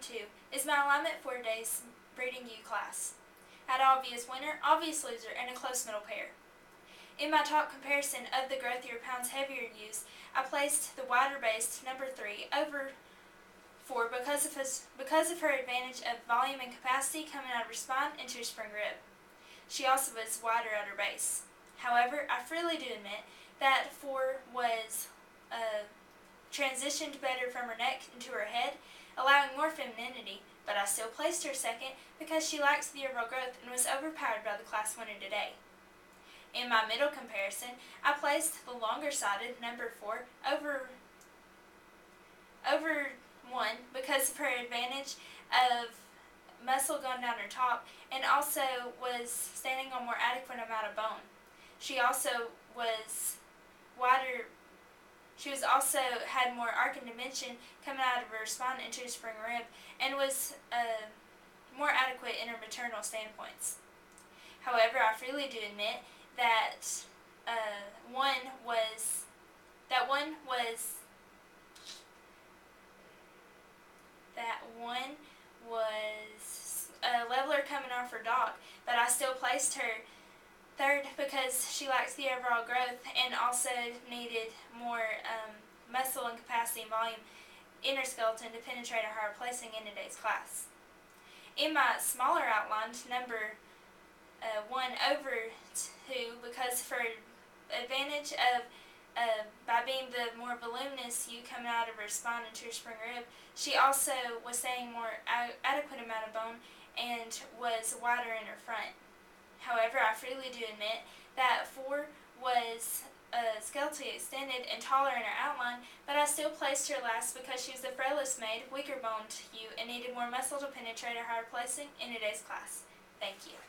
2 is my alignment for today's breeding U class. Had obvious winner, obvious loser, and a close middle pair. In my top comparison of the growthier pounds heavier ewes, I placed the wider-based number 3 over 4 because of her advantage of volume and capacity coming out of her spine into her spring rib. She also was wider at her base. However, I freely do admit that 4 was transitioned better from her neck into her head, allowing more femininity, but I still placed her second because she lacks the overall growth and was overpowered by the class winner today. In my middle comparison, I placed the longer-sided number 4 over 1 because of her advantage of muscle going down her top and also was standing on more adequate amount of bone. She also was wider. She was also had more arc and dimension coming out of her spine into her spring rib and was more adequate in her maternal standpoints. However, I freely do admit that one was a leveler coming off her dock, but I still placed her third because she lacks the overall growth and also needed more muscle and capacity and volume in her skeleton to penetrate a higher placing in today's class. In my smaller outlined number 1 over 2 because of her advantage of by being the more voluminous ewe coming out of her spine into her spring rib, she also was staying more adequate amount of bone and was wider in her front. However, I freely do admit that 4 was skeletally extended and taller in her outline, but I still placed her last because she was the frailest made, weaker boned ewe and needed more muscle to penetrate a higher placing in today's class. Thank you.